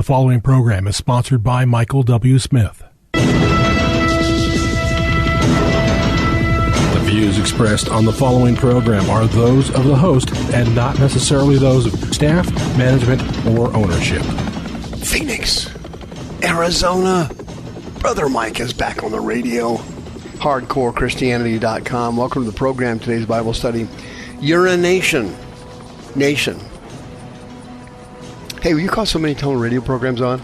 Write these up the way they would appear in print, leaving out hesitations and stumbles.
following program is sponsored by Michael W. Smith. The views expressed on the following program are those of the host and not necessarily those of staff, management, or ownership. Phoenix, Arizona. Brother Mike is back on the radio. HardcoreChristianity.com. Welcome to the program. Today's Bible study, Urination. Nation. Hey, will you call somebody telling radio programs on?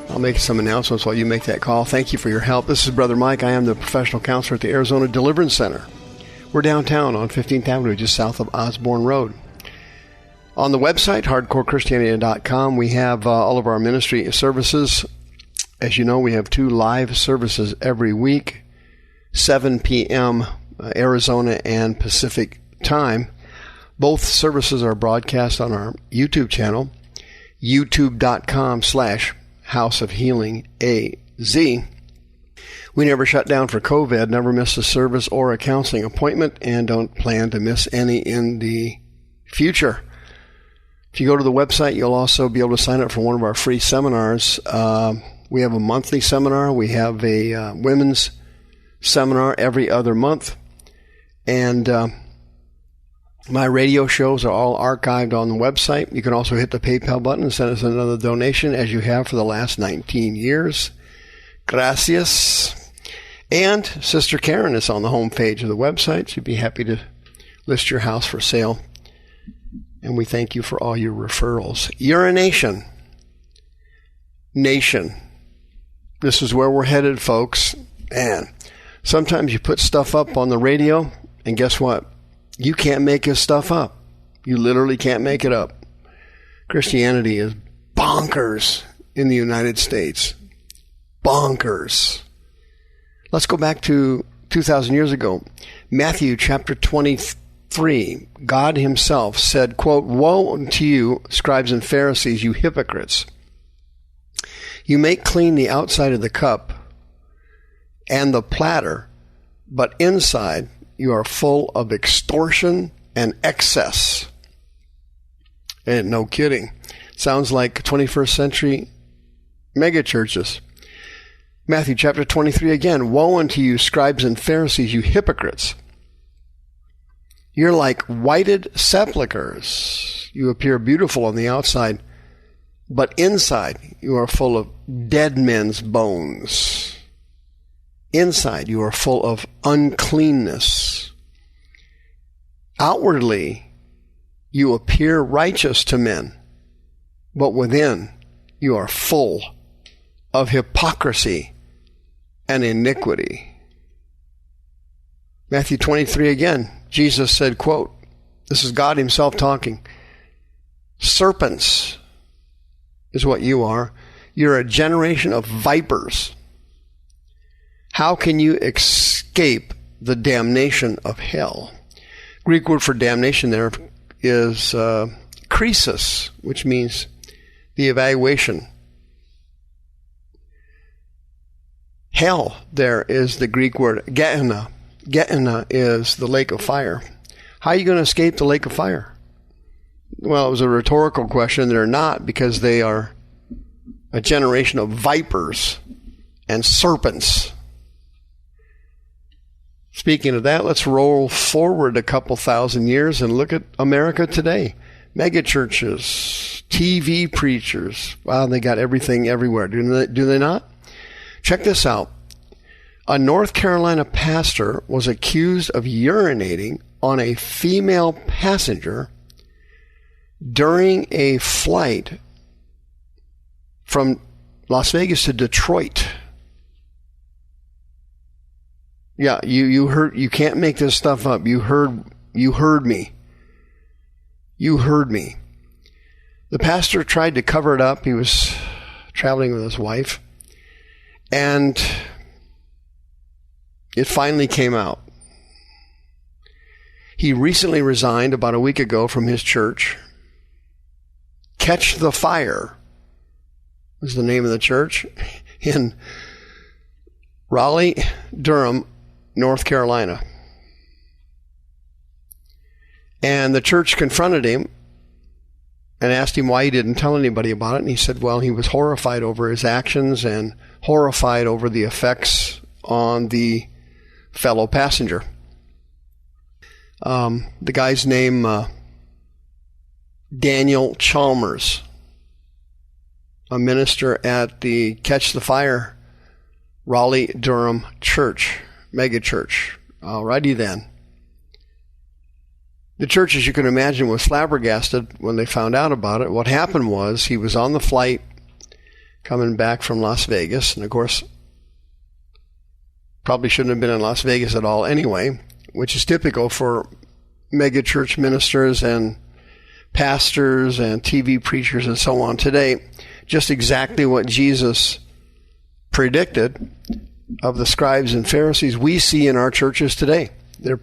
I'll make some announcements while you make that call. Thank you for your help. This is Brother Mike. I am the professional counselor at the Arizona Deliverance Center. We're downtown on 15th Avenue, just south of Osborne Road. On the website, HardcoreChristianity.com, we have all of our ministry services. As you know, we have 2 live services every week, 7 p.m. Arizona and Pacific time. Both services are broadcast on our YouTube channel, youtube.com/House of Healing AZ. We never shut down for COVID, never missed a service or a counseling appointment, and don't plan to miss any in the future. If you go to the website, you'll also be able to sign up for one of our free seminars. We have a monthly seminar. We have a women's seminar every other month. And my radio shows are all archived on the website. You can also hit the PayPal button and send us another donation, as you have for the last 19 years. Gracias. And Sister Karen is on the home page of the website. She'd be happy to list your house for sale. And we thank you for all your referrals. Urination. Nation. This is where we're headed, folks. And sometimes you put stuff up on the radio, and guess what? You can't make this stuff up. You literally can't make it up. Christianity is bonkers in the United States. Bonkers. Let's go back to 2,000 years ago. Matthew chapter 23. God himself said, quote, "Woe unto you, scribes and Pharisees, you hypocrites! You make clean the outside of the cup and the platter, but inside you are full of extortion and excess." And no kidding. Sounds like 21st century megachurches. Matthew chapter 23 again. "Woe unto you, scribes and Pharisees, you hypocrites! You're like whited sepulchres. You appear beautiful on the outside, but inside you are full of dead men's bones. Inside you are full of uncleanness. Outwardly you appear righteous to men, but within you are full of hypocrisy and iniquity." Matthew 23 again. Jesus said, quote, this is God himself talking, "Serpents is what you are. You're a generation of vipers. How can you escape the damnation of hell?" Greek word for damnation there is krisis, which means the evaluation. Hell there is the Greek word Gehenna. Gehenna is the lake of fire. How are you going to escape the lake of fire? Well, it was a rhetorical question. They're not, because they are a generation of vipers and serpents. Speaking of that, let's roll forward a couple thousand years and look at America today. Mega churches, TV preachers. Wow, they got everything everywhere. Do they not? Check this out. A North Carolina pastor was accused of urinating on a female passenger during a flight from Las Vegas to Detroit. Yeah, you heard. You can't make this stuff up. You heard me. You heard me. The pastor tried to cover it up. He was traveling with his wife, and it finally came out. He recently resigned about a week ago from his church. Catch the Fire was the name of the church in Raleigh, Durham, North Carolina. And the church confronted him and asked him why he didn't tell anybody about it. And he said, well, he was horrified over his actions and horrified over the effects on the fellow passenger. The guy's name, Daniel Chalmers, a minister at the Catch the Fire Raleigh-Durham Church, mega church. Alrighty then. The church, as you can imagine, was flabbergasted when they found out about it. What happened was he was on the flight coming back from Las Vegas, and of course, probably shouldn't have been in Las Vegas at all anyway, which is typical for mega church ministers and pastors and TV preachers and so on today. Just exactly what Jesus predicted of the scribes and Pharisees we see in our churches today. They're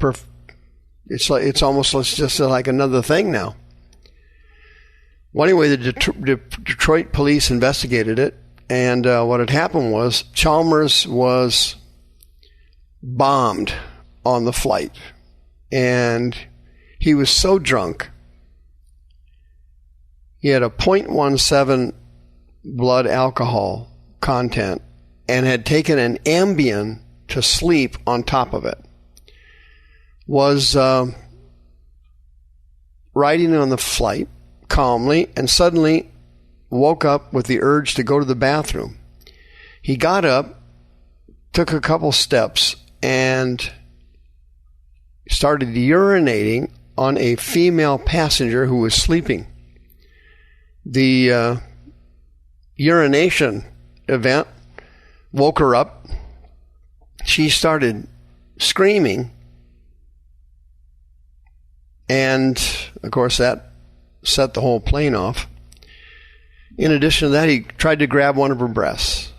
it's almost just like another thing now. Well, anyway, the Detroit police investigated it, and what had happened was Chalmers was bombed on the flight, and he was so drunk. He had a 0.17 blood alcohol content and had taken an Ambien to sleep on top of it. Was riding on the flight calmly and suddenly woke up with the urge to go to the bathroom. He got up, took a couple steps, and started urinating on a female passenger who was sleeping. The urination event woke her up. She started screaming, and of course that set the whole plane off. In addition to that, he tried to grab one of her breasts.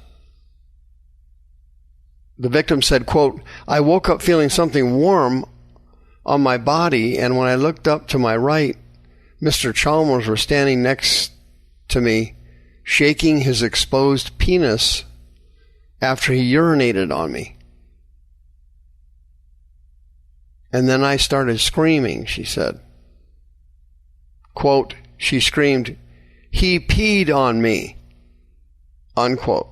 The victim said, quote, "I woke up feeling something warm on my body, and when I looked up to my right, Mr. Chalmers was standing next to me, shaking his exposed penis after he urinated on me. And then I started screaming," she said. Quote, she screamed, "He peed on me," unquote.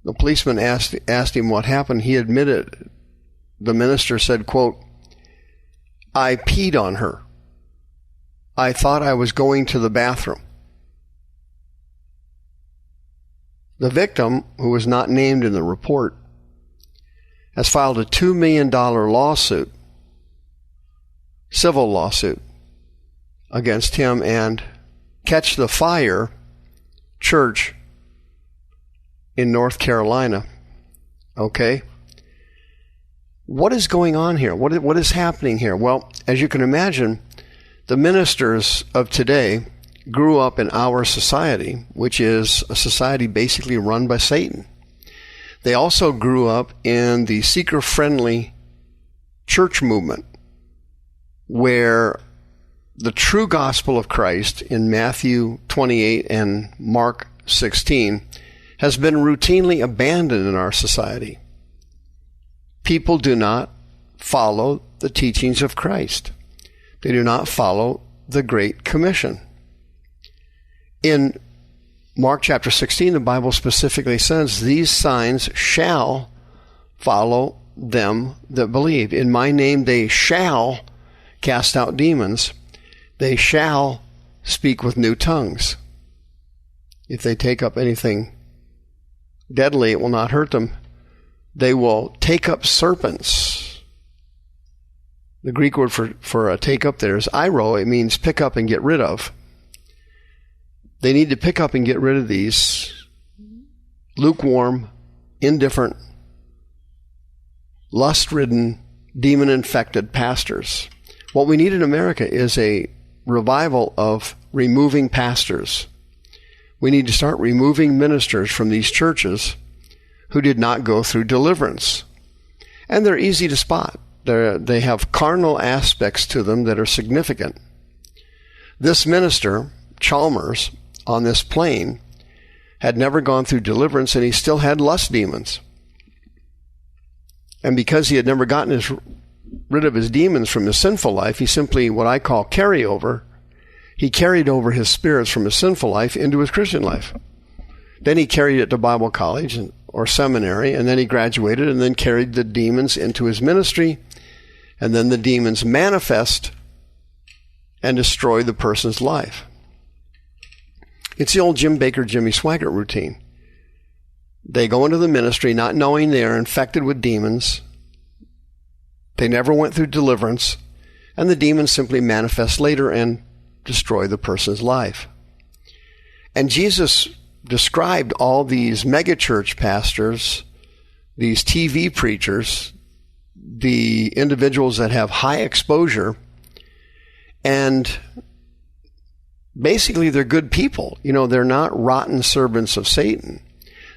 The policeman asked him what happened. He admitted. The minister said, quote, "I peed on her. I thought I was going to the bathroom." The victim, who was not named in the report, has filed a $2 million lawsuit, civil lawsuit, against him and Catch the Fire Church in North Carolina. Okay? What is going on here? What is happening here? Well, as you can imagine, the ministers of today grew up in our society, which is a society basically run by Satan. They also grew up in the seeker-friendly church movement, where the true gospel of Christ in Matthew 28 and Mark 16 has been routinely abandoned in our society. People do not follow the teachings of Christ. They do not follow the Great Commission. In Mark chapter 16, the Bible specifically says, "These signs shall follow them that believe. In my name they shall cast out demons. They shall speak with new tongues. If they take up anything deadly, it will not hurt them. They will take up serpents." The Greek word for take up there is airo. It means pick up and get rid of. They need to pick up and get rid of these lukewarm, indifferent, lust-ridden, demon-infected pastors. What we need in America is a revival of removing pastors. We need to start removing ministers from these churches who did not go through deliverance. And they're easy to spot. They have carnal aspects to them that are significant. This minister, Chalmers, on this plane, had never gone through deliverance, and he still had lust demons. And because he had never gotten rid of his demons from his sinful life, he simply, what I call carryover, he carried over his spirits from his sinful life into his Christian life. Then he carried it to Bible college or seminary, and then he graduated and then carried the demons into his ministry, and then the demons manifest and destroy the person's life. It's the old Jim Baker, Jimmy Swaggart routine. They go into the ministry not knowing they are infected with demons. They never went through deliverance, and the demons simply manifest later and destroy the person's life. And Jesus described all these megachurch pastors, these TV preachers, the individuals that have high exposure, and basically they're good people. You know, they're not rotten servants of Satan.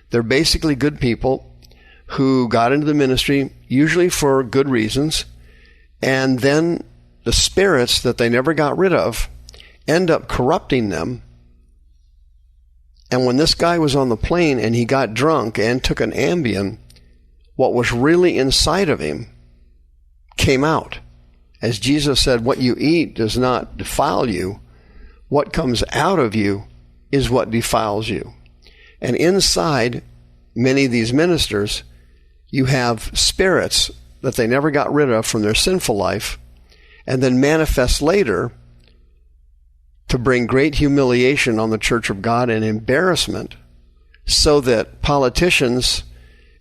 They're basically good people who got into the ministry, usually for good reasons, and then the spirits that they never got rid of end up corrupting them. And when this guy was on the plane and he got drunk and took an Ambien, what was really inside of him came out. As Jesus said, what you eat does not defile you. What comes out of you is what defiles you. And inside many of these ministers, you have spirits that they never got rid of from their sinful life, and then manifest later to bring great humiliation on the Church of God and embarrassment, so that politicians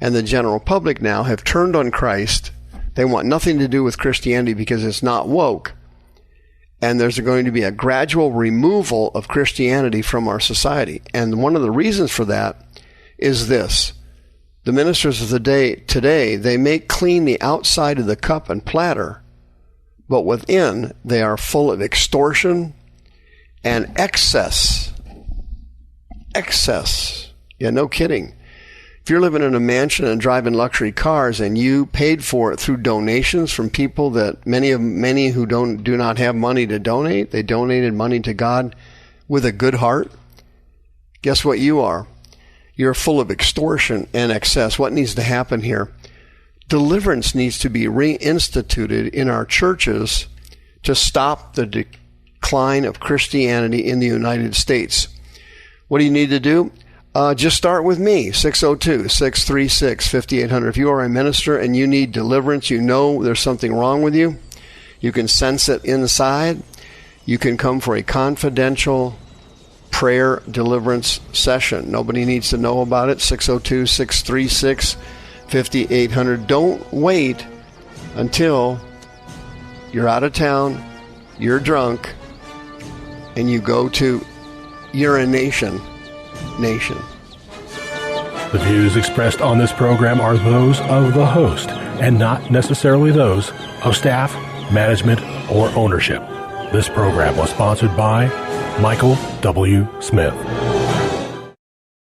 and the general public now have turned on Christ. They want nothing to do with Christianity because it's not woke. And there's going to be a gradual removal of Christianity from our society. And one of the reasons for that is this. The ministers of the day today, they make clean the outside of the cup and platter, but within they are full of extortion and excess. Excess. Yeah, no kidding. If you're living in a mansion and driving luxury cars and you paid for it through donations from people that many who do not have money to donate, they donated money to God with a good heart, guess what you are? You're full of extortion and excess. What needs to happen here? Deliverance needs to be reinstituted in our churches to stop the decline of Christianity in the United States. What do you need to do? Just start with me, 602-636-5800. If you are a minister and you need deliverance, you know there's something wrong with you, you can sense it inside, you can come for a confidential prayer deliverance session. Nobody needs to know about it, 602-636-5800. Don't wait until you're out of town, you're drunk, and you go to Urination Nation. The views expressed on this program are those of the host and not necessarily those of staff, management, or ownership. This program was sponsored by Michael W. Smith.